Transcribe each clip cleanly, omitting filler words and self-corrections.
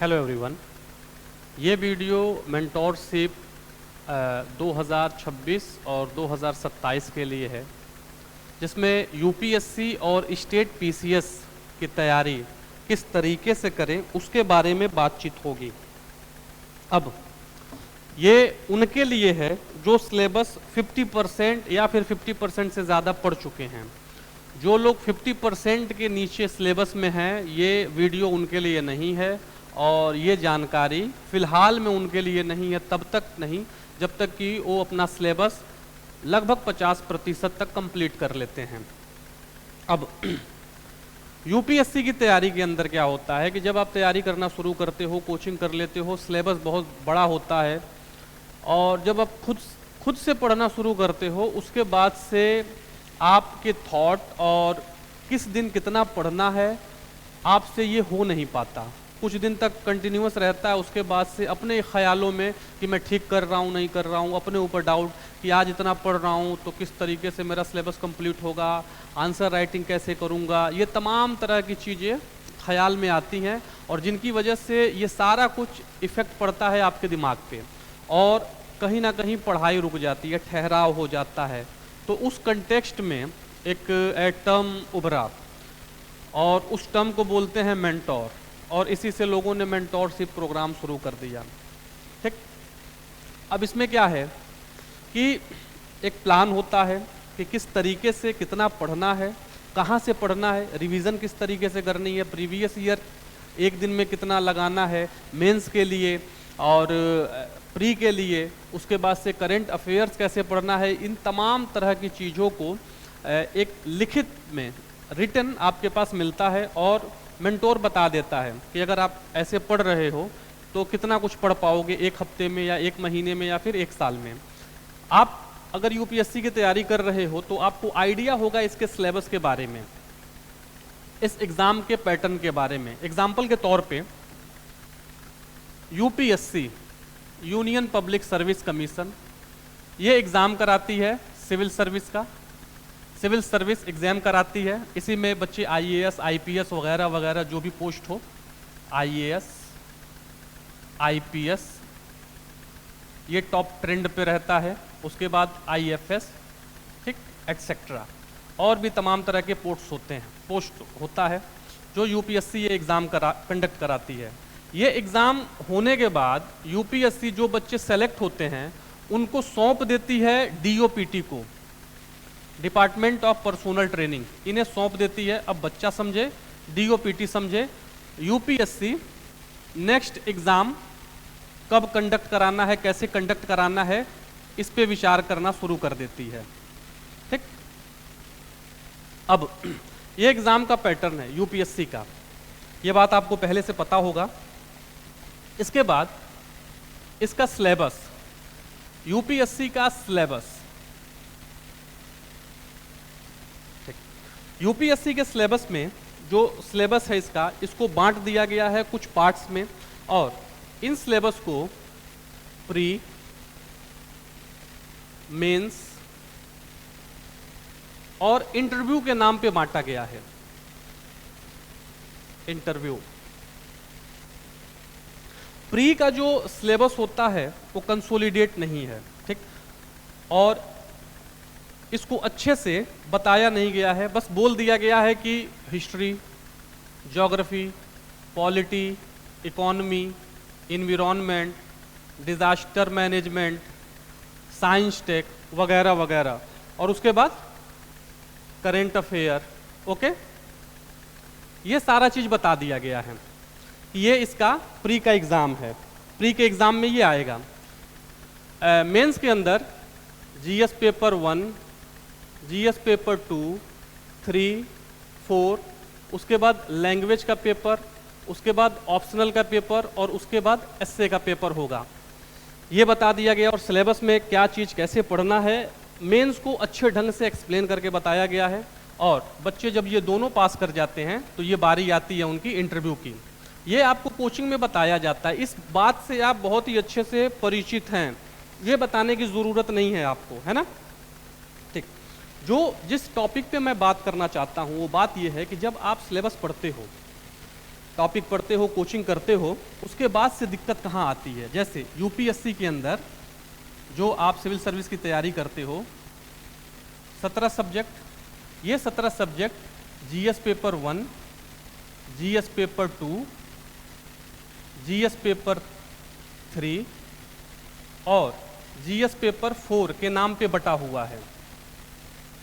Hello everyone. ये video mentorship 2026 और 2027 के लिए है, जिसमें यूपीएससी और स्टेट पीसीएस की तैयारी किस तरीके से करें उसके बारे में बातचीत होगी। अब ये उनके लिए है जो सिलेबस 50% या फिर 50% से ज़्यादा पढ़ चुके हैं। जो लोग 50% के नीचे सिलेबस में हैं, ये वीडियो उनके लिए नहीं है और ये जानकारी फ़िलहाल में उनके लिए नहीं है, तब तक नहीं जब तक कि वो अपना सिलेबस लगभग 50% तक कंप्लीट कर लेते हैं। अब यूपीएससी की तैयारी के अंदर क्या होता है कि जब आप तैयारी करना शुरू करते हो, कोचिंग कर लेते हो, सिलेबस बहुत बड़ा होता है और जब आप खुद से पढ़ना शुरू करते हो, उसके बाद से आपके थॉट और किस दिन कितना पढ़ना है आपसे ये हो नहीं पाता। कुछ दिन तक कंटिन्यूअस रहता है, उसके बाद से अपने ख्यालों में कि मैं ठीक कर रहा हूँ नहीं कर रहा हूँ, अपने ऊपर डाउट कि आज इतना पढ़ रहा हूँ तो किस तरीके से मेरा सिलेबस कंप्लीट होगा, आंसर राइटिंग कैसे करूँगा, ये तमाम तरह की चीज़ें ख्याल में आती हैं और जिनकी वजह से ये सारा कुछ इफ़ेक्ट पड़ता है आपके दिमाग पे और कहीं ना कहीं पढ़ाई रुक जाती है, ठहराव हो जाता है। तो उस कंटेक्स्ट में एक टर्म उभरा और उस टर्म को बोलते हैं मेंटोर, और इसी से लोगों ने मेंटोरशिप प्रोग्राम शुरू कर दिया। ठीक, अब इसमें क्या है कि एक प्लान होता है कि किस तरीके से कितना पढ़ना है, कहाँ से पढ़ना है, रिवीजन किस तरीके से करनी है, प्रीवियस ईयर एक दिन में कितना लगाना है मेंस के लिए और प्री के लिए, उसके बाद से करंट अफेयर्स कैसे पढ़ना है। इन तमाम तरह की चीज़ों को एक लिखित में रिटन आपके पास मिलता है और मेंटोर बता देता है कि अगर आप ऐसे पढ़ रहे हो तो कितना कुछ पढ़ पाओगे एक हफ्ते में या एक महीने में या फिर एक साल में। आप अगर यूपीएससी की तैयारी कर रहे हो तो आपको आइडिया होगा इसके सिलेबस के बारे में, इस एग्ज़ाम के पैटर्न के बारे में। एग्जाम्पल के तौर पे UPSC union public service commission ये एग्ज़ाम कराती है सिविल सर्विस का, सिविल सर्विस एग्ज़ाम कराती है। इसी में बच्चे आईएएस आईपीएस वगैरह वगैरह जो भी पोस्ट हो, आईएएस आईपीएस ये टॉप ट्रेंड पे रहता है। उसके बाद आईएफएस, ठीक, एटसेट्रा और भी तमाम तरह के पोस्ट होता है जो यूपीएससी ये एग्ज़ाम कंडक्ट कराती है। ये एग्ज़ाम होने के बाद यूपीएससी जो बच्चे सेलेक्ट होते हैं उनको सौंप देती है डीओपीटी को, डिपार्टमेंट ऑफ पर्सोनल ट्रेनिंग, इन्हें सौंप देती है। अब बच्चा समझे, डीओपीटी समझे, यूपीएससी नेक्स्ट एग्ज़ाम कब कंडक्ट कराना है, कैसे कंडक्ट कराना है, इस पे विचार करना शुरू कर देती है। ठीक, अब ये एग्ज़ाम का पैटर्न है यूपीएससी का, ये बात आपको पहले से पता होगा। इसके बाद इसका सिलेबस, यूपीएससी का सिलेबस, यूपीएससी के सिलेबस में जो सिलेबस है इसको बांट दिया गया है कुछ पार्ट्स में और इन सिलेबस को प्री, मेंस और इंटरव्यू के नाम पे बांटा गया है। इंटरव्यू, प्री का जो सिलेबस होता है वो कंसोलिडेट नहीं है, ठीक, और इसको अच्छे से बताया नहीं गया है, बस बोल दिया गया है कि history, geography, polity, economy, environment, disaster management, science tech वगैरह वगैरह, और उसके बाद करेंट अफेयर। ओके, ये सारा चीज़ बता दिया गया है। ये इसका प्री का एग्ज़ाम है। प्री के एग्ज़ाम में ये आएगा। मेंस के अंदर जीएस पेपर 1, जीएस पेपर 2, 3, 4, उसके बाद लैंग्वेज का पेपर, उसके बाद ऑप्शनल का पेपर और उसके बाद एसए का पेपर होगा। ये बता दिया गया और सिलेबस में क्या चीज़ कैसे पढ़ना है मेंस को अच्छे ढंग से एक्सप्लेन करके बताया गया है। और बच्चे जब ये दोनों पास कर जाते हैं तो ये बारी आती है उनकी इंटरव्यू की। ये आपको कोचिंग में बताया जाता है, इस बात से आप बहुत ही अच्छे से परिचित हैं, ये बताने की ज़रूरत नहीं है आपको, है ना। ठीक, जिस टॉपिक पे मैं बात करना चाहता हूँ वो बात ये है कि जब आप सिलेबस पढ़ते हो टॉपिक पढ़ते हो, कोचिंग करते हो, उसके बाद से दिक्कत कहाँ आती है। जैसे यूपीएससी के अंदर जो आप सिविल सर्विस की तैयारी करते हो, 17 सब्जेक्ट, ये 17 subject GS paper 1, GS paper 2, GS paper 3 और जीएस पेपर 4 के नाम पे बटा हुआ है।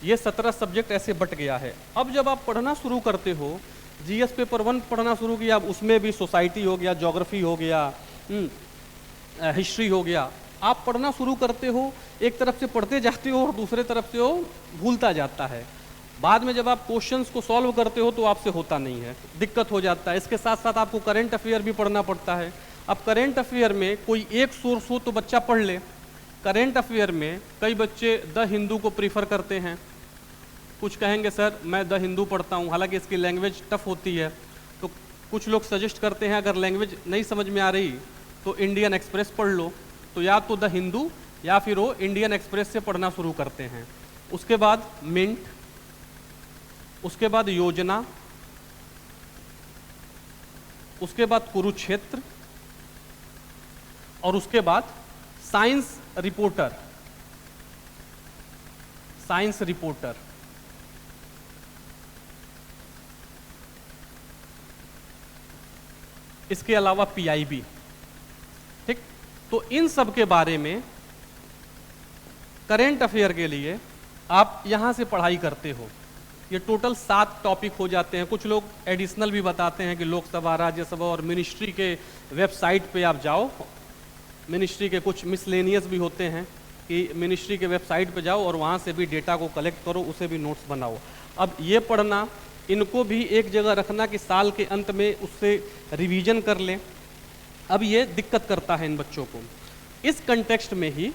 ये 17 सब्जेक्ट ऐसे बट गया है। अब जब आप पढ़ना शुरू करते हो, जीएस पेपर 1 पढ़ना शुरू किया, अब उसमें भी सोसाइटी हो गया, ज्योग्राफी हो गया, हिस्ट्री हो गया, आप पढ़ना शुरू करते हो, एक तरफ से पढ़ते जाते हो और दूसरे तरफ से वो भूलता जाता है। बाद में जब आप क्वेश्चंस को सॉल्व करते हो तो आपसे होता नहीं है, दिक्कत हो जाता है। इसके साथ साथ आपको करंट अफेयर भी पढ़ना पड़ता है। अब करंट अफेयर में कोई एक सोर्स हो तो बच्चा पढ़ ले। करंट अफेयर में कई बच्चे द हिंदू को प्रीफर करते हैं, कुछ कहेंगे सर मैं द हिंदू पढ़ता हूँ, हालांकि इसकी लैंग्वेज टफ होती है। तो कुछ लोग सजेस्ट करते हैं अगर लैंग्वेज नहीं समझ में आ रही तो इंडियन एक्सप्रेस पढ़ लो। तो या तो द हिंदू या फिर वो इंडियन एक्सप्रेस से पढ़ना शुरू करते हैं। उसके बाद मिंट, उसके बाद योजना, उसके बाद कुरुक्षेत्र और उसके बाद साइंस रिपोर्टर। साइंस रिपोर्टर इसके अलावा पीआईबी। ठीक, तो इन सब के बारे में करेंट अफेयर के लिए आप यहां से पढ़ाई करते हो। ये टोटल 7 टॉपिक हो जाते हैं। कुछ लोग एडिशनल भी बताते हैं कि लोकसभा, राज्यसभा और मिनिस्ट्री के वेबसाइट पे आप जाओ। मिनिस्ट्री के कुछ मिसलेनियस भी होते हैं कि मिनिस्ट्री के वेबसाइट पे जाओ और वहाँ से भी डेटा को कलेक्ट करो, उसे भी नोट्स बनाओ। अब ये पढ़ना, इनको भी एक जगह रखना कि साल के अंत में उससे रिवीजन कर लें। अब ये दिक्कत करता है इन बच्चों को। इस कंटेक्स्ट में ही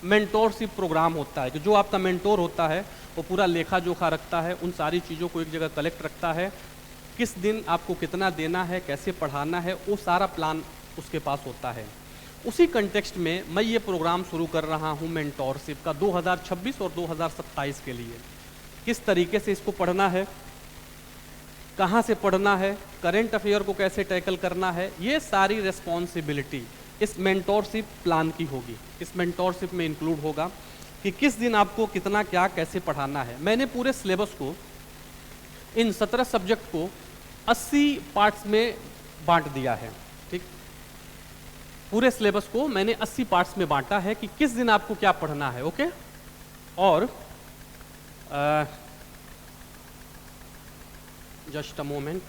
मेंटोरशिप प्रोग्राम होता है कि जो आपका मेंटोर होता है वो पूरा लेखा जोखा रखता है, उन सारी चीज़ों को एक जगह कलेक्ट रखता है, किस दिन आपको कितना देना है, कैसे पढ़ाना है, वो सारा प्लान उसके पास होता है। उसी कंटेक्स्ट में मैं ये प्रोग्राम शुरू कर रहा हूँ मेंटोरशिप का 2026 और 2027 के लिए। किस तरीके से इसको पढ़ना है, कहाँ से पढ़ना है, करंट अफेयर को कैसे टैकल करना है, ये सारी रिस्पॉन्सिबिलिटी इस मेंटोरशिप प्लान की होगी। इस मेंटोरशिप में इंक्लूड होगा कि किस दिन आपको कितना क्या कैसे पढ़ाना है। मैंने पूरे सिलेबस को, इन 17 सब्जेक्ट को 80 पार्ट्स में बांट दिया है। ठीक, पूरे सिलेबस को मैंने 80 पार्ट्स में बांटा है कि किस दिन आपको क्या पढ़ना है। ओके, और जस्ट अ मोमेंट,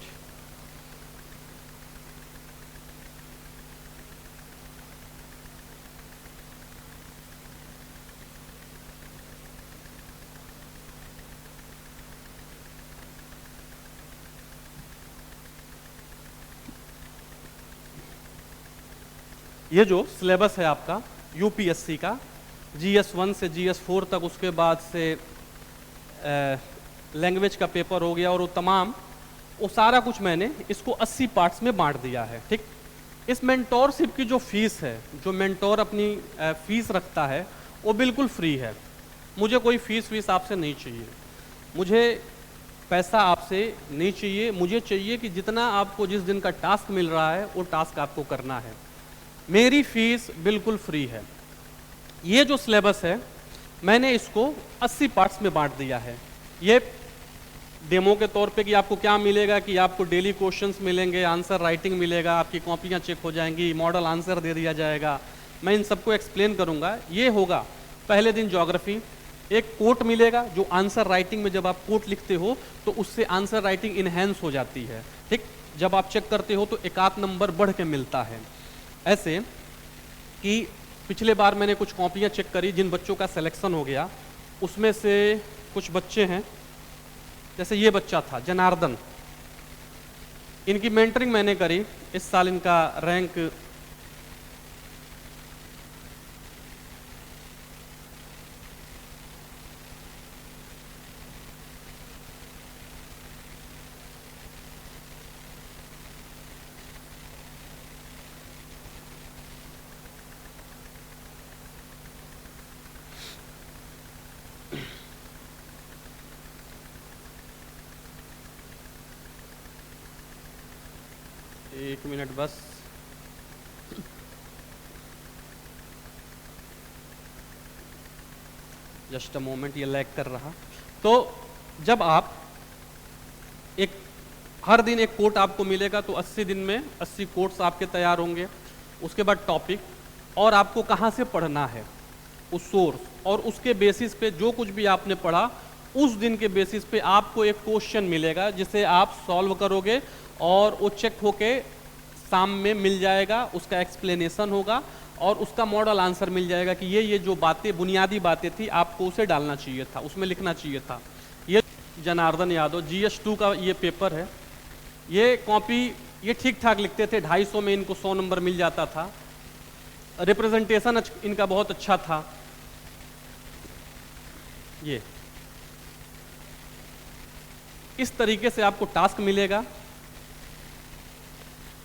ये जो सिलेबस है आपका यूपीएससी का, जीएस 1 से जीएस 4 तक, उसके बाद से लैंग्वेज का पेपर हो गया और वो तमाम, वो सारा कुछ मैंने इसको 80 पार्ट्स में बांट दिया है। ठीक, इस मेंटोरशिप की जो फीस है, जो मेंटोर अपनी फीस रखता है वो बिल्कुल फ्री है। मुझे कोई फीस आपसे नहीं चाहिए, मुझे पैसा आपसे नहीं चाहिए। मुझे चाहिए कि जितना आपको जिस दिन का टास्क मिल रहा है वो टास्क आपको करना है। मेरी फीस बिल्कुल फ्री है। ये जो सिलेबस है मैंने इसको 80 पार्ट्स में बांट दिया है। ये डेमो के तौर पे कि आपको क्या मिलेगा, कि आपको डेली क्वेश्चंस मिलेंगे, आंसर राइटिंग मिलेगा, आपकी कॉपियाँ चेक हो जाएंगी, मॉडल आंसर दे दिया जाएगा। मैं इन सबको एक्सप्लेन करूँगा। ये होगा पहले दिन ज्योग्राफी, एक कोट मिलेगा जो आंसर राइटिंग में जब आप कोट लिखते हो तो उससे आंसर राइटिंग इन्हेंस हो जाती है। ठीक, जब आप चेक करते हो तो एक आध नंबर बढ़ के मिलता है। ऐसे कि पिछले बार मैंने कुछ कॉपियाँ चेक करी, जिन बच्चों का सिलेक्शन हो गया उसमें से कुछ बच्चे हैं, जैसे ये बच्चा था जनार्दन, इनकी मेंटरिंग मैंने करी। इस साल इनका रैंक मिनट बस। जस्ट अ मोमेंट, ये लैग कर रहा। तो जब आप एक हर दिन एक कोट आपको मिलेगा तो 80 दिन में 80 कोट्स आपके तैयार होंगे। उसके बाद टॉपिक और आपको कहाँ से पढ़ना है, उस सोर्स, और उसके बेसिस पे जो कुछ भी आपने पढ़ा उस दिन के बेसिस पे आपको एक क्वेश्चन मिलेगा जिसे आप सॉल्व करोगे और वो चेक होके शाम में मिल जाएगा, उसका एक्सप्लेनेशन होगा और उसका मॉडल आंसर मिल जाएगा कि ये जो बातें बुनियादी बातें थी आपको उसे डालना चाहिए था, उसमें लिखना चाहिए था। ये जनार्दन यादव GS2 का ये पेपर है। ये कॉपी ये ठीक ठाक लिखते थे, 250 में इनको 100 नंबर मिल जाता था। रिप्रेजेंटेशन इनका बहुत अच्छा था। ये इस तरीके से आपको टास्क मिलेगा।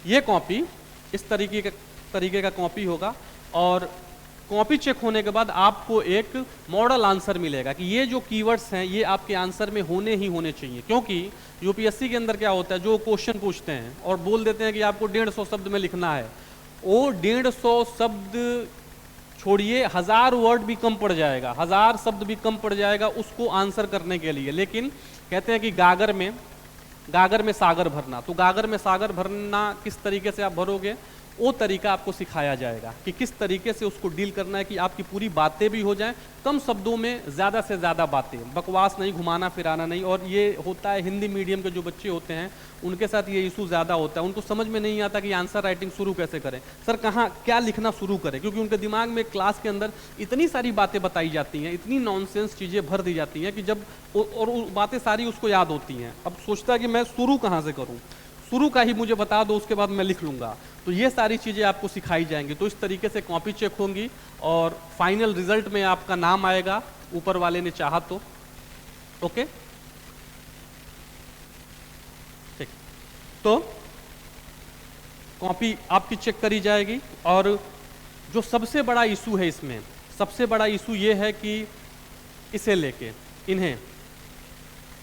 ये कॉपी इस तरीके का कॉपी होगा और कॉपी चेक होने के बाद आपको एक मॉडल आंसर मिलेगा कि ये जो कीवर्ड्स हैं ये आपके आंसर में होने ही होने चाहिए। क्योंकि यूपीएससी के अंदर क्या होता है, जो क्वेश्चन पूछते हैं और बोल देते हैं कि आपको 150 शब्द में लिखना है, वो 150 शब्द छोड़िए, 1000 वर्ड भी कम पड़ जाएगा, 1000 शब्द भी कम पड़ जाएगा उसको आंसर करने के लिए। लेकिन कहते हैं कि गागर में सागर भरना, तो गागर में सागर भरना किस तरीके से आप भरोगे वो तरीका आपको सिखाया जाएगा कि किस तरीके से उसको डील करना है कि आपकी पूरी बातें भी हो जाएं, कम शब्दों में ज़्यादा से ज़्यादा बातें, बकवास नहीं, घुमाना फिराना नहीं। और ये होता है हिंदी मीडियम के जो बच्चे होते हैं उनके साथ ये इशू ज़्यादा होता है। उनको समझ में नहीं आता कि आंसर राइटिंग शुरू कैसे करें, सर कहाँ क्या लिखना शुरू करें, क्योंकि उनके दिमाग में क्लास के अंदर इतनी सारी बातें बताई जाती हैं, इतनी नॉनसेंस चीज़ें भर दी जाती हैं कि जब और वो बातें सारी उसको याद होती हैं। अब सोचता है कि मैं शुरू कहाँ से करूँ, शुरू का ही मुझे बता दो, उसके बाद मैं लिख लूँगा। तो ये सारी चीज़ें आपको सिखाई जाएंगी। तो इस तरीके से कॉपी चेक होंगी और फाइनल रिजल्ट में आपका नाम आएगा, ऊपर वाले ने चाहा तो। ओके, ठीक। तो कॉपी आपकी चेक करी जाएगी। और जो सबसे बड़ा इशू है इसमें, सबसे बड़ा इशू ये है कि इसे लेके इन्हें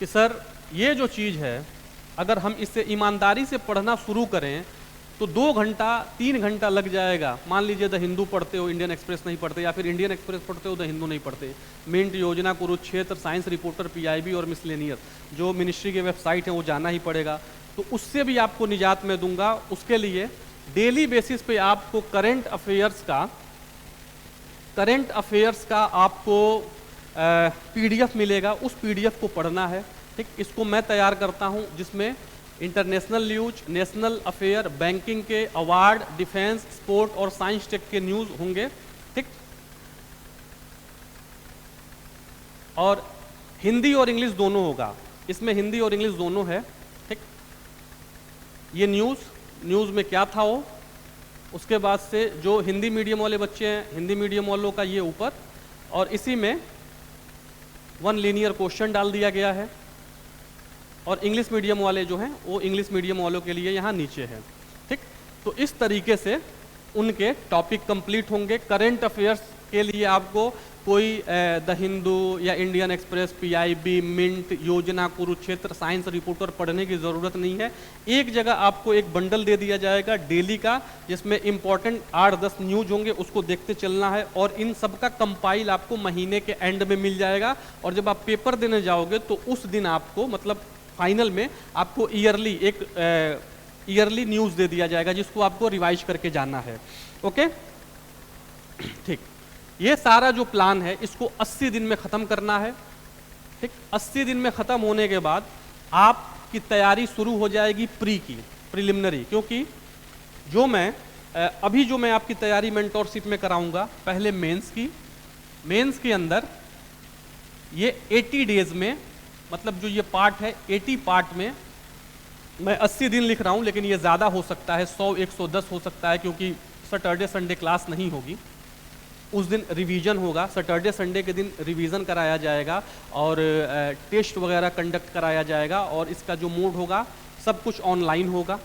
कि सर ये जो चीज़ है अगर हम इसे ईमानदारी से पढ़ना शुरू करें तो 2 घंटा 3 घंटा लग जाएगा। मान लीजिए द हिंदू पढ़ते हो, इंडियन एक्सप्रेस नहीं पढ़ते, या फिर इंडियन एक्सप्रेस पढ़ते हो, द हिंदू नहीं पढ़ते, मिंट, योजना, कुरुक्षेत्र, साइंस रिपोर्टर, PIB और मिसलेनियस जो मिनिस्ट्री के वेबसाइट है वो जाना ही पड़ेगा। तो उससे भी आपको निजात में दूंगा। उसके लिए डेली बेसिस पे आपको करंट अफेयर्स का आपको PDF मिलेगा, उस PDF को पढ़ना है। ठीक, इसको मैं तैयार करता हूं जिसमें international news, national affair, banking के अवार्ड, डिफेंस, स्पोर्ट और साइंस टेक के न्यूज होंगे। ठीक, और हिंदी और इंग्लिश दोनों होगा, इसमें हिंदी और इंग्लिश दोनों है। ठीक, ये न्यूज में क्या था वो, उसके बाद से जो हिंदी मीडियम वाले बच्चे हैं, हिंदी मीडियम वालों का ये ऊपर, और इसी में 1 लीनियर क्वेश्चन डाल दिया गया है। और इंग्लिश मीडियम वाले जो हैं वो इंग्लिश मीडियम वालों के लिए यहाँ नीचे है। ठीक, तो इस तरीके से उनके टॉपिक कंप्लीट होंगे। करंट अफेयर्स के लिए आपको कोई द हिंदू या इंडियन एक्सप्रेस, PIB, मिंट, योजना, कुरुक्षेत्र, साइंस रिपोर्टर पढ़ने की ज़रूरत नहीं है। एक जगह आपको एक बंडल दे दिया जाएगा डेली का, जिसमें इंपॉर्टेंट 8-10 न्यूज होंगे, उसको देखते चलना है। और इन सब का कंपाइल आपको महीने के एंड में मिल जाएगा। और जब आप पेपर देने जाओगे तो उस दिन आपको, मतलब फाइनल में आपको ईयरली न्यूज़ दे दिया जाएगा जिसको आपको रिवाइज करके जाना है। ओके, ठीक, ये सारा जो प्लान है इसको 80 दिन में ख़त्म करना है। ठीक, 80 दिन में ख़त्म होने के बाद आपकी तैयारी शुरू हो जाएगी प्रिलिमिनरी। क्योंकि जो मैं आपकी तैयारी मेंटोरशिप में कराऊंगा, पहले मेंस के अंदर ये 80 डेज में, मतलब जो ये पार्ट है 80 पार्ट में मैं 80 दिन लिख रहा हूँ, लेकिन ये ज़्यादा हो सकता है, 100-110 हो सकता है, क्योंकि सैटरडे संडे क्लास नहीं होगी। उस दिन रिवीजन होगा, सैटरडे संडे के दिन रिवीजन कराया जाएगा और टेस्ट वगैरह कंडक्ट कराया जाएगा। और इसका जो मोड होगा सब कुछ ऑनलाइन होगा।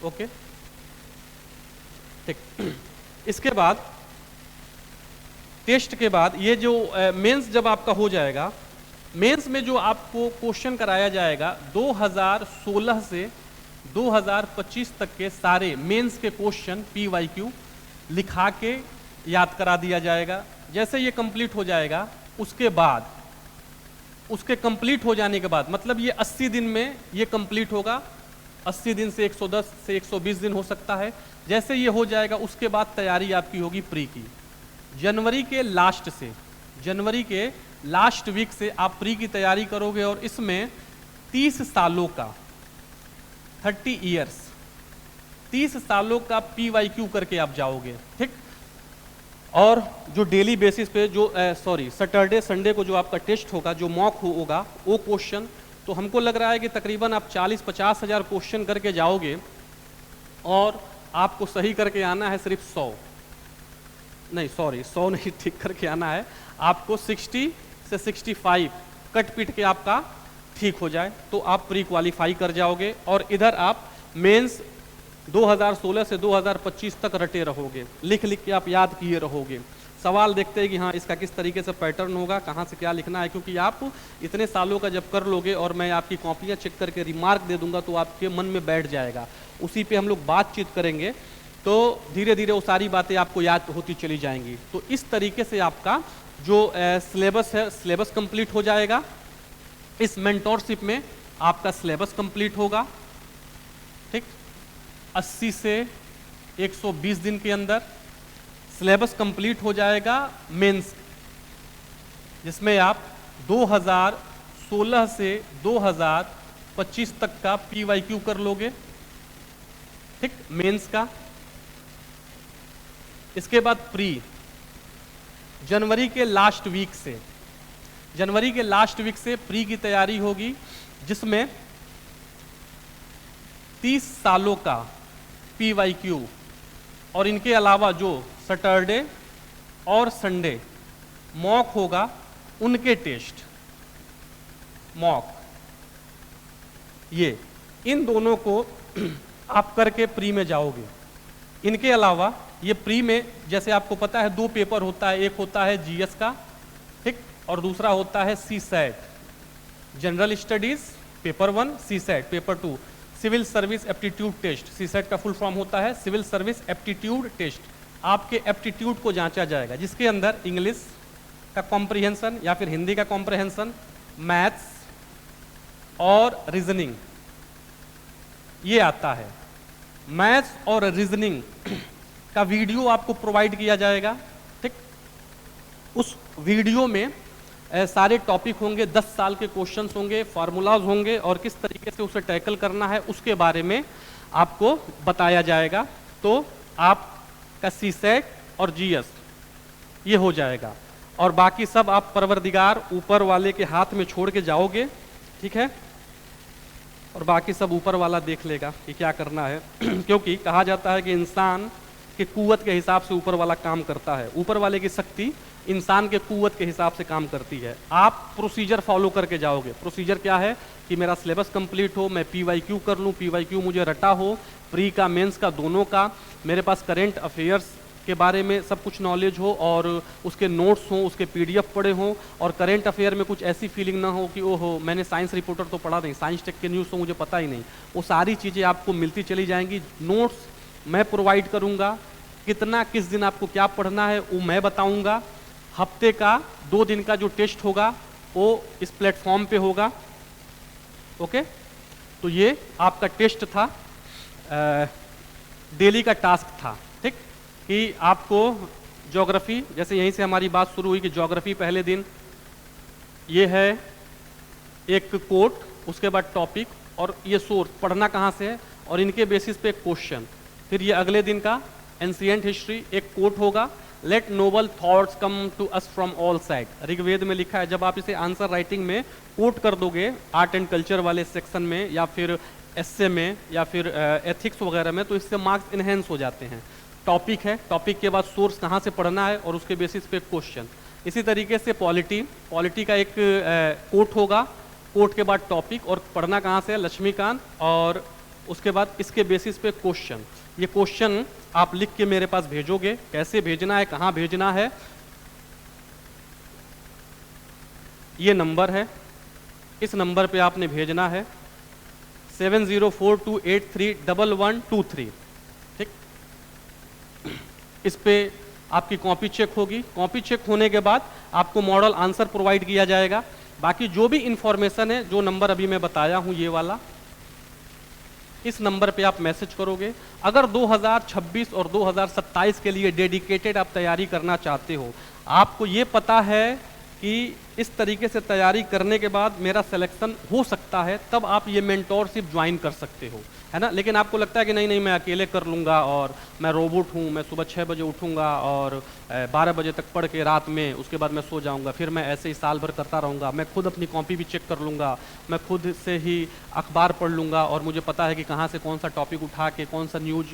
ओके, ठीक। इसके बाद टेस्ट के बाद ये जो मेंस जब आपका हो जाएगा, मेंस में जो आपको क्वेश्चन कराया जाएगा 2016 से 2025 तक के सारे मेंस के क्वेश्चन PYQ लिखा के याद करा दिया जाएगा। जैसे ये कंप्लीट हो जाएगा उसके बाद, उसके कंप्लीट हो जाने के बाद, मतलब ये 80 दिन में ये कंप्लीट होगा, 80 दिन से 110 से 120 दिन हो सकता है। जैसे ये हो जाएगा उसके बाद तैयारी आपकी होगी प्री की। जनवरी के लास्ट से, जनवरी के लास्ट वीक से आप प्री की तैयारी करोगे और इसमें 30 सालों का, 30 इयर्स, 30 सालों का PYQ करके आप जाओगे, ठीक। और जो डेली बेसिस पे जो सैटरडे संडे को जो आपका टेस्ट होगा, जो मॉक होगा, वो क्वेश्चन, तो हमको लग रहा है कि तकरीबन आप 40-50 हज़ार क्वेश्चन करके जाओगे और आपको सही करके आना है सिर्फ 100 नहीं, ठीक करके आना है आपको 60 से 65 कट पीट के आपका ठीक हो जाए तो आप प्री क्वालिफाई कर जाओगे। और इधर आप मेंस 2016 से 2025 तक रटे रहोगे, लिख लिख के आप याद किए रहोगे। सवाल देखते हैं कि हाँ इसका किस तरीके से पैटर्न होगा, कहाँ से क्या लिखना है, क्योंकि आप इतने सालों का जब कर लोगे और मैं आपकी कॉपियाँ चेक करके रिमार्क दे दूंगा तो आपके मन में बैठ जाएगा, उसी पे हम लोग बातचीत करेंगे तो धीरे धीरे वो सारी बातें आपको याद होती चली जाएंगी। तो इस तरीके से आपका जो सिलेबस है, सिलेबस कंप्लीट हो जाएगा। इस मेंटोरशिप में आपका सिलेबस कंप्लीट होगा, ठीक, 80 से 120 दिन के अंदर सिलेबस कंप्लीट हो जाएगा मेंस, जिसमें आप 2016 से 2025 तक का PYQ कर लोगे, ठीक, मेंस का। इसके बाद प्री जनवरी के लास्ट वीक से, जनवरी के लास्ट वीक से प्री की तैयारी होगी, जिसमें 30 सालों का PYQ और इनके अलावा जो सैटरडे और संडे मॉक होगा उनके टेस्ट, मॉक, ये इन दोनों को आप करके प्री में जाओगे। इनके अलावा ये प्री में जैसे आपको पता है 2 पेपर होता है, एक होता है GS का, ठीक, और दूसरा होता है CSAT, general studies paper 1, CSAT paper 2, civil service aptitude test. CSAT का फुल फॉर्म होता है सिविल सर्विस एप्टीट्यूड टेस्ट। आपके एप्टीट्यूड को जांचा जाएगा, जिसके अंदर इंग्लिश का कॉम्प्रिहेंशन या फिर हिंदी का कॉम्प्रिहेंशन, मैथ्स और रीजनिंग ये आता है। मैथ्स और रीजनिंग का वीडियो आपको प्रोवाइड किया जाएगा, ठीक। उस वीडियो में सारे टॉपिक होंगे, 10 साल के क्वेश्चंस होंगे, फार्मूलाज होंगे और किस तरीके से उसे टैकल करना है उसके बारे में आपको बताया जाएगा। तो आपका CSAT और GS ये हो जाएगा और बाकी सब आप परवरदिगार ऊपर वाले के हाथ में छोड़ के जाओगे, ठीक है, और बाकी सब ऊपर वाला देख लेगा कि क्या करना है क्योंकि कहा जाता है कि इंसान के कुव्वत के हिसाब से ऊपर वाला काम करता है, ऊपर वाले की शक्ति इंसान के कुव्वत के हिसाब से काम करती है। आप प्रोसीजर फॉलो करके जाओगे। प्रोसीजर क्या है कि मेरा सिलेबस कंप्लीट हो, मैं PYQ कर लूँ, PYQ मुझे रटा हो, प्री का मेंस का दोनों का, मेरे पास करेंट अफेयर्स के बारे में सब कुछ नॉलेज हो और उसके नोट्स हों, उसके PDF पढ़े हों और करेंट अफेयर में कुछ ऐसी फीलिंग ना हो कि ओहो मैंने साइंस रिपोर्टर तो पढ़ा नहीं, साइंस टेक के न्यूज़ तो मुझे पता ही नहीं। वो सारी चीज़ें आपको मिलती चली जाएंगी। नोट्स मैं प्रोवाइड करूँगा, कितना किस दिन आपको क्या पढ़ना है वो मैं बताऊँगा। हफ्ते का 2 दिन का जो टेस्ट होगा वो इस प्लेटफॉर्म पे होगा, ओके। तो ये आपका टेस्ट था, डेली का टास्क था, ठीक, कि आपको ज्योग्राफी, जैसे यहीं से हमारी बात शुरू हुई कि ज्योग्राफी पहले दिन ये है एक कोट, उसके बाद टॉपिक और ये सोर्स पढ़ना कहाँ से है और इनके बेसिस पे क्वेश्चन। फिर ये अगले दिन का एंशिएंट हिस्ट्री, एक कोट होगा, let noble thoughts come to us from all side. Rigveda में लिखा है, जब आप इसे आंसर राइटिंग में कोट कर दोगे आर्ट एंड कल्चर वाले सेक्शन में या फिर एस्से में या फिर एथिक्स वगैरह में, तो इससे मार्क्स इनहेंस हो जाते हैं। टॉपिक है, टॉपिक के बाद सोर्स कहाँ से पढ़ना है और उसके बेसिस पे क्वेश्चन। इसी तरीके से पॉलिटी का एक कोट होगा, कोट के बाद टॉपिक और पढ़ना कहाँ से है, लक्ष्मीकांत, और उसके बाद इसके बेसिस पे क्वेश्चन। ये क्वेश्चन आप लिख के मेरे पास भेजोगे, कैसे भेजना है, कहाँ भेजना है, ये नंबर है, इस नंबर पे आपने भेजना है। 7042831123। ठीक, इस पे आपकी कॉपी चेक होगी। कॉपी चेक होने के बाद आपको मॉडल आंसर प्रोवाइड किया जाएगा। बाकी जो भी इंफॉर्मेशन है, जो नंबर अभी मैं बताया हूं ये वाला, इस नंबर पे आप मैसेज करोगे। अगर 2026 और 2027 के लिए डेडिकेटेड आप तैयारी करना चाहते हो, आपको ये पता है कि इस तरीके से तैयारी करने के बाद मेरा सिलेक्शन हो सकता है, तब आप ये मेंटोरशिप ज्वाइन कर सकते हो, है ना। लेकिन आपको लगता है कि नहीं नहीं मैं अकेले कर लूँगा और मैं रोबोट हूँ, मैं सुबह 6 बजे उठूँगा और 12 बजे तक पढ़ के रात में उसके बाद मैं सो जाऊँगा, फिर मैं ऐसे ही साल भर करता रहूँगा, मैं खुद अपनी कॉपी भी चेक कर लूँगा, मैं खुद से ही अखबार पढ़ लूँगा और मुझे पता है कि कहाँ से कौन सा टॉपिक उठा के कौन सा न्यूज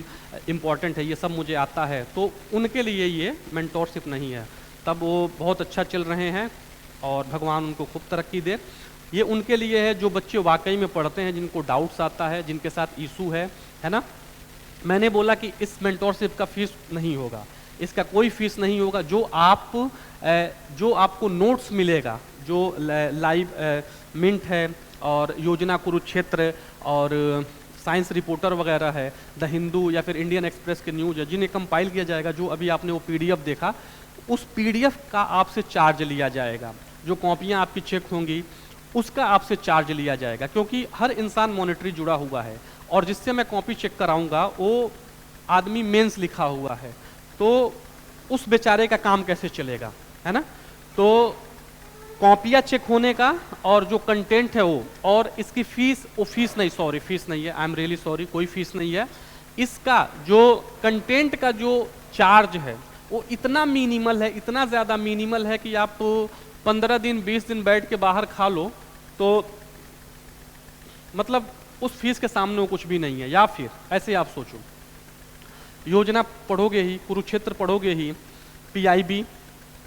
इंपॉर्टेंट है, ये सब मुझे आता है, तो उनके लिए ये मेंटोरशिप नहीं है। तब वो बहुत अच्छा चल रहे हैं और भगवान उनको खूब तरक्की दे। ये उनके लिए है जो बच्चे वाकई में पढ़ते हैं, जिनको डाउट्स आता है, जिनके साथ इशू है ना। मैंने बोला कि इस मेंटोरशिप का फीस नहीं होगा, इसका कोई फीस नहीं होगा। जो आपको नोट्स मिलेगा, जो लाइव मिंट है और योजना कुरुक्षेत्र और साइंस रिपोर्टर वगैरह है, द हिंदू या फिर इंडियन एक्सप्रेस के न्यूज है, जिन्हें कंपाइल किया जाएगा, जो अभी आपने वो पीडीएफ देखा, उस पीडीएफ का आपसे चार्ज लिया जाएगा। जो कॉपियां आपकी चेक होंगी उसका आपसे चार्ज लिया जाएगा, क्योंकि हर इंसान मॉनिटरी जुड़ा हुआ है और जिससे मैं कॉपी चेक कराऊंगा वो आदमी मेंस लिखा हुआ है, तो उस बेचारे का काम कैसे चलेगा, है ना। तो कॉपियां चेक होने का और जो कंटेंट है वो, और इसकी फीस, वो फीस नहीं, सॉरी फीस नहीं है, आई एम रियली सॉरी, कोई फीस नहीं है। इसका जो कंटेंट का जो चार्ज है वो इतना मिनिमल है, इतना ज़्यादा मिनिमल है कि आप 15 दिन 20 दिन बैठ के बाहर खा लो तो मतलब उस फीस के सामने वो कुछ भी नहीं है। या फिर ऐसे आप सोचो, योजना पढ़ोगे ही, कुरुक्षेत्र पढ़ोगे ही, पीआईबी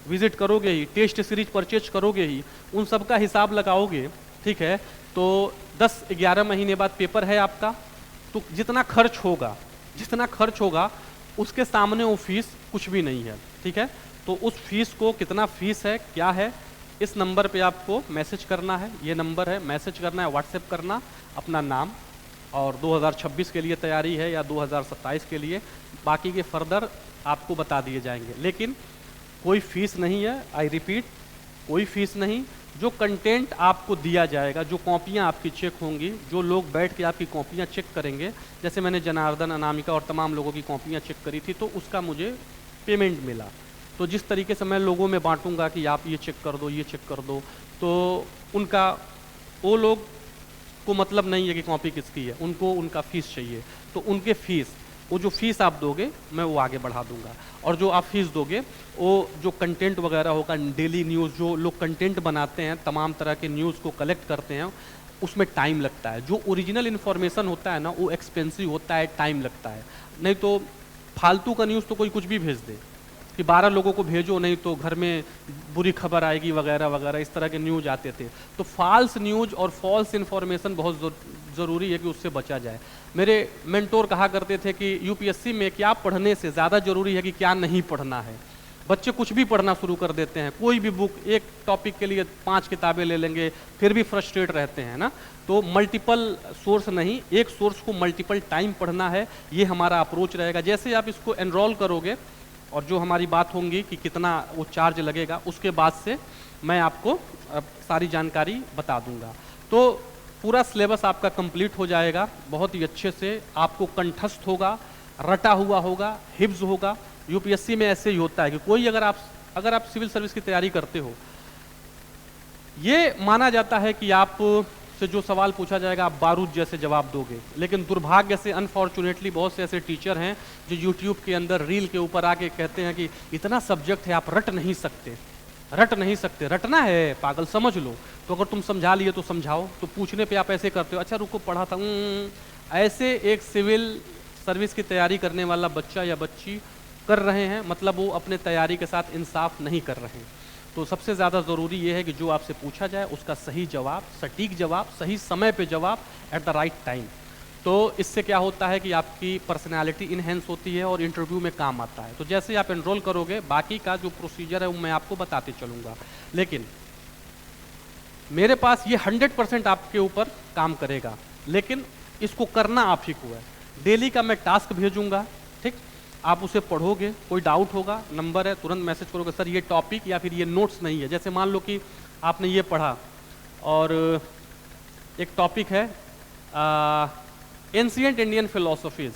विजिट करोगे ही, टेस्ट सीरीज परचेज करोगे ही, उन सब का हिसाब लगाओगे, ठीक है, तो 10-11 महीने बाद पेपर है आपका, तो जितना खर्च होगा उसके सामने वो फीस कुछ भी नहीं है, ठीक है। तो उस फीस को, कितना फीस है, क्या है, इस नंबर पे आपको मैसेज करना है। ये नंबर है, मैसेज करना है, व्हाट्सएप करना, अपना नाम और 2026 के लिए तैयारी है या 2027 के लिए, बाकी के फर्दर आपको बता दिए जाएंगे। लेकिन कोई फीस नहीं है, आई रिपीट, कोई फीस नहीं। जो कंटेंट आपको दिया जाएगा, जो कॉपियां आपकी चेक होंगी, जो लोग बैठ के आपकी कॉपियां चेक करेंगे, जैसे मैंने जनार्दन, अनामिका और तमाम लोगों की कॉपियां चेक करी थी, तो उसका मुझे पेमेंट मिला। तो जिस तरीके से मैं लोगों में बांटूंगा कि आप ये चेक कर दो, ये चेक कर दो, तो उनका, वो लोग को मतलब नहीं है कि कॉपी किसकी है, उनको उनका फीस चाहिए, तो उनके फीस, वो जो फीस आप दोगे मैं वो आगे बढ़ा दूंगा। और जो आप फीस दोगे वो जो कंटेंट वगैरह होगा, डेली न्यूज़, जो लोग कंटेंट बनाते हैं, तमाम तरह के न्यूज़ को कलेक्ट करते हैं, उसमें टाइम लगता है। जो ओरिजिनल इन्फॉर्मेशन होता है ना, वो एक्सपेंसिव होता है, टाइम लगता है। नहीं तो फालतू का न्यूज़ तो कोई कुछ भी भेज दे कि 12 लोगों को भेजो, नहीं तो घर में बुरी खबर आएगी वगैरह वगैरह, इस तरह के न्यूज आते थे। तो फॉल्स न्यूज और फॉल्स इन्फॉर्मेशन बहुत ज़रूरी है कि उससे बचा जाए। मेरे मेंटोर कहा करते थे कि यूपीएससी में क्या पढ़ने से ज़्यादा ज़रूरी है कि क्या नहीं पढ़ना है। बच्चे कुछ भी पढ़ना शुरू कर देते हैं, कोई भी बुक, एक टॉपिक के लिए 5 किताबें ले लेंगे, फिर भी फ्रस्ट्रेट रहते हैं ना। तो मल्टीपल सोर्स नहीं, एक सोर्स को मल्टीपल टाइम पढ़ना है, ये हमारा अप्रोच रहेगा। जैसे आप इसको एनरोल करोगे और जो हमारी बात होंगी कि कितना वो चार्ज लगेगा, उसके बाद से मैं आपको सारी जानकारी बता दूंगा। तो पूरा सिलेबस आपका कंप्लीट हो जाएगा, बहुत ही अच्छे से आपको कंठस्थ होगा, रटा हुआ होगा, हिफ्ज होगा। यूपीएससी में ऐसे ही होता है कि कोई अगर आप सिविल सर्विस की तैयारी करते हो, ये माना जाता है कि आप से जो सवाल पूछा जाएगा आप बारूद जैसे जवाब दोगे, लेकिन दुर्भाग्य से अनफॉर्चुनेटली बहुत से ऐसे टीचर हैं जो यूट्यूब के अंदर रील के ऊपर आके कहते हैं कि इतना सब्जेक्ट है आप रट नहीं सकते। रटना है पागल, समझ लो। तो अगर तुम समझा लिए तो समझाओ, तो पूछने पे आप ऐसे करते हो, अच्छा रुको पढ़ा था। ऐसे एक सिविल सर्विस की तैयारी करने वाला बच्चा या बच्ची कर रहे हैं, मतलब वो अपने तैयारी के साथ इंसाफ नहीं कर रहे हैं। तो सबसे ज़्यादा ज़रूरी ये है कि जो आपसे पूछा जाए उसका सही जवाब, सटीक जवाब, सही समय पे जवाब, एट द राइट टाइम। तो इससे क्या होता है कि आपकी पर्सनैलिटी इनहेंस होती है और इंटरव्यू में काम आता है। तो जैसे आप एनरोल करोगे, बाकी का जो प्रोसीजर है वो मैं आपको बताते चलूँगा। लेकिन मेरे पास ये 100% आपके ऊपर काम करेगा, लेकिन इसको करना आप ही को है। डेली का मैं टास्क भेजूंगा, ठीक, आप उसे पढ़ोगे, कोई डाउट होगा नंबर है, तुरंत मैसेज करोगे सर ये टॉपिक या फिर ये नोट्स नहीं है। जैसे मान लो कि आपने ये पढ़ा और एक टॉपिक है एंशिएंट इंडियन फिलोसफीज,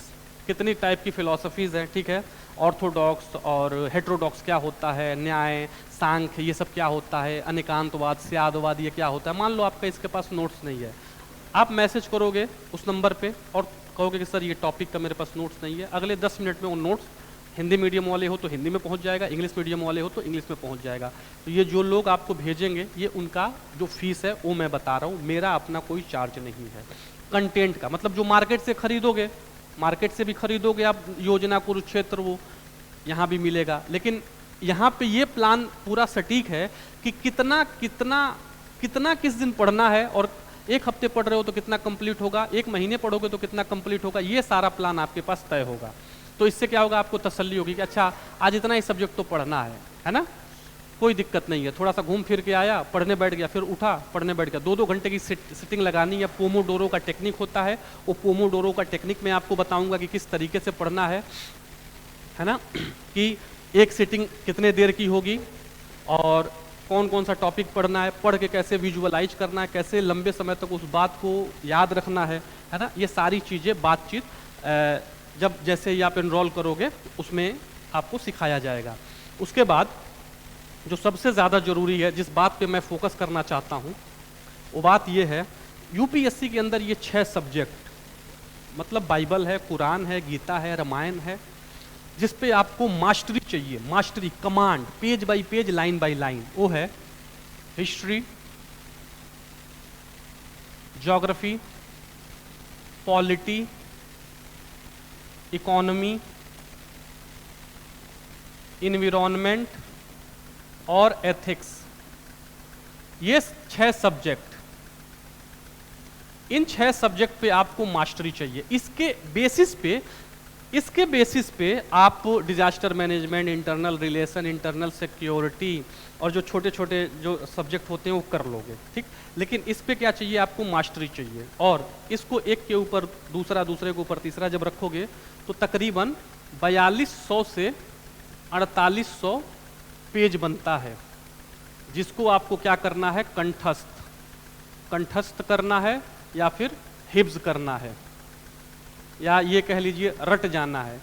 कितनी टाइप की फिलोसफीज हैं, ठीक है, ऑर्थोडॉक्स और हेट्रोडॉक्स क्या होता है, न्याय, सांख्य, ये सब क्या होता है, अनेकांतवाद, स्यादवाद ये क्या होता है। मान लो आपका इसके पास नोट्स नहीं है, आप मैसेज करोगे उस नंबर पे और कहोगे कि सर ये टॉपिक का मेरे पास नोट्स नहीं है, अगले 10 मिनट में वो नोट्स हिंदी मीडियम वाले हो तो हिंदी में पहुंच जाएगा, इंग्लिश मीडियम वाले हो तो इंग्लिश में पहुंच जाएगा। तो ये जो लोग आपको भेजेंगे ये उनका जो फीस है वो मैं बता रहा हूँ, मेरा अपना कोई चार्ज नहीं है। कंटेंट का मतलब जो मार्केट से खरीदोगे, मार्केट से भी खरीदोगे आप योजना, कुरुक्षेत्र, वो यहाँ भी मिलेगा, लेकिन यहाँ पे ये प्लान पूरा सटीक है कि कितना कितना कितना किस दिन पढ़ना है, और एक हफ्ते पढ़ रहे हो तो कितना कंप्लीट होगा, एक महीने पढ़ोगे तो कितना कंप्लीट होगा, ये सारा प्लान आपके पास तय होगा। तो इससे क्या होगा, आपको तसल्ली होगी कि अच्छा आज इतना ही सब्जेक्ट तो पढ़ना है ना, कोई दिक्कत नहीं है। थोड़ा सा घूम फिर के आया, पढ़ने बैठ गया, फिर उठा, पढ़ने बैठ गया। 2-2 घंटे की सिटिंग लगानी है। पोमोडोरो का टेक्निक होता है, वो पोमोडोरो का टेक्निक मैं आपको बताऊंगा कि किस तरीके से पढ़ना है ना, कि एक सिटिंग कितने देर की होगी और कौन कौन सा टॉपिक पढ़ना है, पढ़ के कैसे विजुअलाइज करना है, कैसे लंबे समय तक उस बात को याद रखना है ना, ये सारी चीज़ें बातचीत जब जैसे ही आप एनरोल करोगे उसमें आपको सिखाया जाएगा। उसके बाद जो सबसे ज़्यादा ज़रूरी है, जिस बात पे मैं फोकस करना चाहता हूँ, वो बात ये है, यूपीएससी के अंदर ये 6 सब्जेक्ट मतलब बाइबल है, कुरान है, गीता है, रामायण है, जिस पे आपको मास्टरी चाहिए, mastery, command, page bye page, line by line, वो है history, geography, polity, economy, environment और एथिक्स। ये 6 सब्जेक्ट, इन 6 सब्जेक्ट पे आपको मास्टरी चाहिए। इसके बेसिस पे आप disaster management, internal relation, internal security और जो छोटे छोटे जो सब्जेक्ट होते हैं वो कर लोगे, ठीक। लेकिन इस पे क्या चाहिए, आपको मास्टरी चाहिए, और इसको एक के ऊपर दूसरा, दूसरे के ऊपर तीसरा जब रखोगे तो तकरीबन 4200 से 4800 पेज बनता है, जिसको आपको क्या करना है, कंठस्थ करना है या फिर हिफ्ज करना है, या ये कह लीजिए रट जाना है।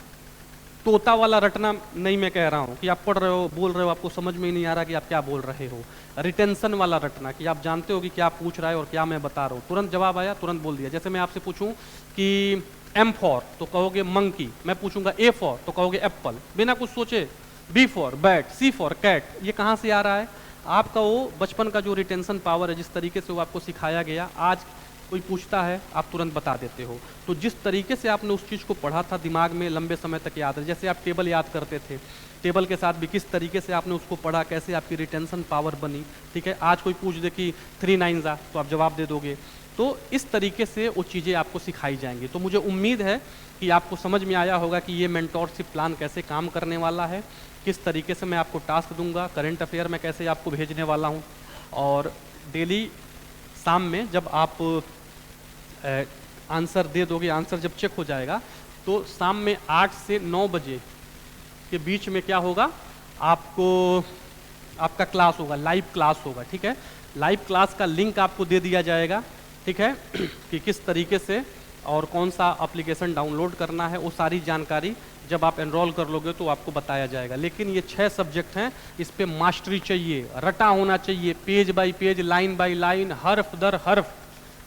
तोता वाला रटना नहीं मैं कह रहा हूँ कि आप पढ़ रहे हो, बोल रहे हो, आपको समझ में ही नहीं आ रहा कि आप क्या बोल रहे हो। रिटेंशन वाला रटना कि आप जानते हो कि क्या पूछ रहा है और क्या मैं बता रहा हूँ, तुरंत जवाब आया, तुरंत बोल दिया। जैसे मैं आपसे पूछूं कि M फॉर तो कहोगे मंकी, मैं पूछूंगा A फॉर तो कहोगे एप्पल, बिना कुछ सोचे। B for bat, C for cat, ये कहाँ से आ रहा है, आपका वो बचपन का जो रिटेंशन पावर है, जिस तरीके से वो आपको सिखाया गया, आज कोई पूछता है आप तुरंत बता देते हो। तो जिस तरीके से आपने उस चीज़ को पढ़ा था, दिमाग में लंबे समय तक याद है। जैसे आप टेबल याद करते थे, टेबल के साथ भी किस तरीके से आपने उसको पढ़ा, कैसे आपकी रिटेंशन पावर बनी, ठीक है। आज कोई पूछ दे कि 3 9 जा तो आप जवाब दे दोगे। तो इस तरीके से वो चीज़ें आपको सिखाई जाएंगी। तो मुझे उम्मीद है कि आपको समझ में आया होगा कि ये मेंटोरशिप प्लान कैसे काम करने वाला है, किस तरीके से मैं आपको टास्क दूंगा, करंट अफेयर में कैसे आपको भेजने वाला हूँ, और डेली शाम में जब आप आंसर दे दोगे, आंसर जब चेक हो जाएगा तो शाम में 8 से 9 बजे के बीच में क्या होगा, आपको आपका क्लास होगा, लाइव क्लास होगा, ठीक है। लाइव क्लास का लिंक आपको दे दिया जाएगा, ठीक है, कि किस तरीके से और कौन सा एप्लीकेशन डाउनलोड करना है, वो सारी जानकारी जब आप एनरोल कर लोगे तो आपको बताया जाएगा। लेकिन ये 6 सब्जेक्ट हैं, इस पे मास्टरी चाहिए, रटा होना चाहिए, page bye page, line by line, हर्फ दर हर्फ।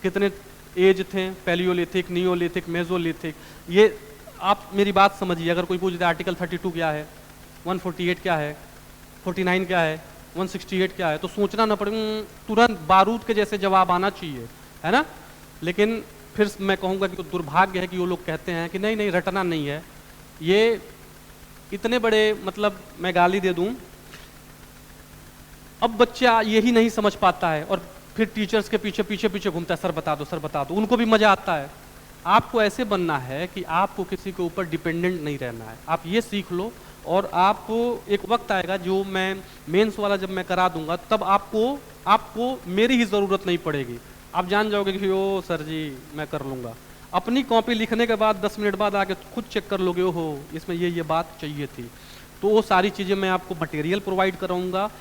कितने एज थे, पैलियोलिथिक, नियोलिथिक, मेजोलिथिक, ये आप मेरी बात समझिए। अगर कोई पूछ दे आर्टिकल 32 क्या है, 148 क्या है, 49 क्या है, 168 क्या है, तो सोचना ना पड़े, तुरंत बारूद के जैसे जवाब आना चाहिए, है ना। लेकिन फिर मैं कहूँगा कि दुर्भाग्य है कि वो लोग कहते हैं कि नहीं नहीं रटना नहीं है। ये इतने बड़े, मतलब मैं गाली दे दूं, अब बच्चा यही नहीं समझ पाता है और फिर टीचर्स के पीछे पीछे पीछे घूमता है, सर बता दो, सर बता दो। उनको भी मजा आता है। आपको ऐसे बनना है कि आपको किसी के ऊपर डिपेंडेंट नहीं रहना है। आप ये सीख लो, और आपको एक वक्त आएगा जो मैं मेंस वाला जब मैं करा दूंगा, तब आपको मेरी ही ज़रूरत नहीं पड़ेगी। आप जान जाओगे कि ओ सर जी मैं कर लूँगा। अपनी कॉपी लिखने के बाद 10 मिनट बाद आके खुद चेक कर लोगे, ओहो इसमें ये बात चाहिए थी। तो वो सारी चीज़ें मैं आपको मटेरियल प्रोवाइड कराऊंगा,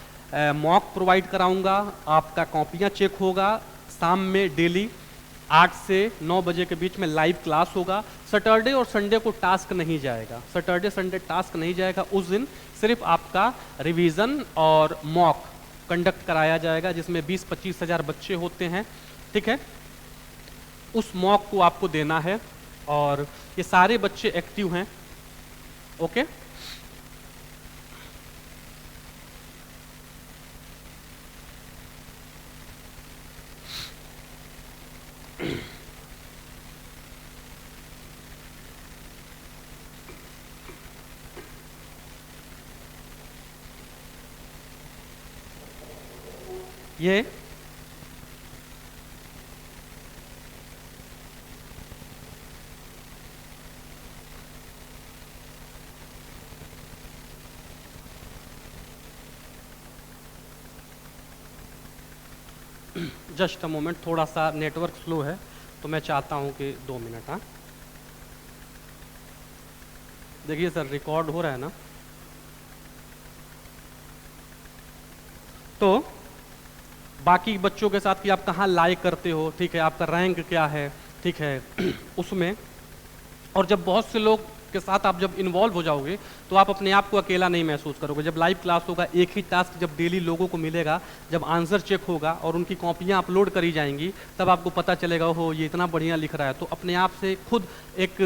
मॉक प्रोवाइड कराऊंगा, आपका कॉपियाँ चेक होगा, शाम में डेली 8 से 9 बजे के बीच में लाइव क्लास होगा। सैटरडे और संडे को टास्क नहीं जाएगा, सैटरडे संडे टास्क नहीं जाएगा, उस दिन सिर्फ आपका रिवीजन और मॉक कंडक्ट कराया जाएगा, जिसमें 20-25 हज़ार बच्चे होते हैं, ठीक है। उस मॉक को आपको देना है और ये सारे बच्चे एक्टिव हैं, ओके। ये जस्ट अ मोमेंट, थोड़ा सा नेटवर्क स्लो है तो मैं चाहता हूं कि 2 मिनट। हाँ देखिए सर, रिकॉर्ड हो रहा है ना। तो बाकी बच्चों के साथ कि आप कहाँ लाइक करते हो, ठीक है, आपका रैंक क्या है, ठीक है उसमें। और जब बहुत से लोग के साथ आप जब इन्वॉल्व हो जाओगे तो आप अपने आप को अकेला नहीं महसूस करोगे। जब लाइव क्लास होगा, एक ही टास्क जब डेली लोगों को मिलेगा, जब आंसर चेक होगा और उनकी कॉपियाँ अपलोड करी जाएंगी, तब आपको पता चलेगा हो ये इतना बढ़िया लिख रहा है। तो अपने आप से खुद एक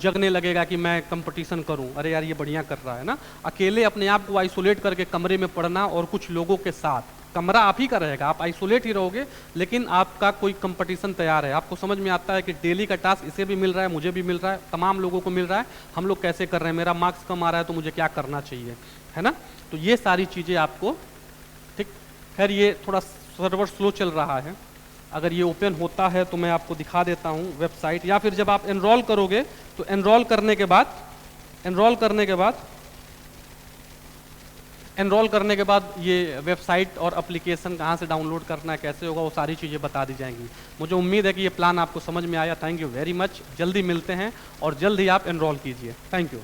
जगने लगेगा कि मैं कंपटीशन करूं, अरे यार ये बढ़िया कर रहा है ना। अकेले अपने आप को आइसोलेट करके कमरे में पढ़ना और कुछ लोगों के साथ, कमरा आप ही का रहेगा, आप आइसोलेट ही रहोगे, लेकिन आपका कोई कंपटीशन तैयार है। आपको समझ में आता है कि डेली का टास्क इसे भी मिल रहा है, मुझे भी मिल रहा है, तमाम लोगों को मिल रहा है, हम लोग कैसे कर रहे हैं, मेरा मार्क्स कम आ रहा है तो मुझे क्या करना चाहिए, है ना। तो ये सारी चीज़ें आपको, ठीक। खैर ये थोड़ा सर्वर स्लो चल रहा है, अगर ये ओपन होता है तो मैं आपको दिखा देता हूँ वेबसाइट, या फिर जब आप एनरोल करोगे तो एनरोल करने के बाद ये वेबसाइट और एप्लीकेशन कहाँ से डाउनलोड करना है, कैसे होगा, वो सारी चीज़ें बता दी जाएंगी। मुझे उम्मीद है कि ये प्लान आपको समझ में आया। थैंक यू वेरी मच, जल्दी मिलते हैं और जल्द ही आप एनरोल कीजिए। Thank you.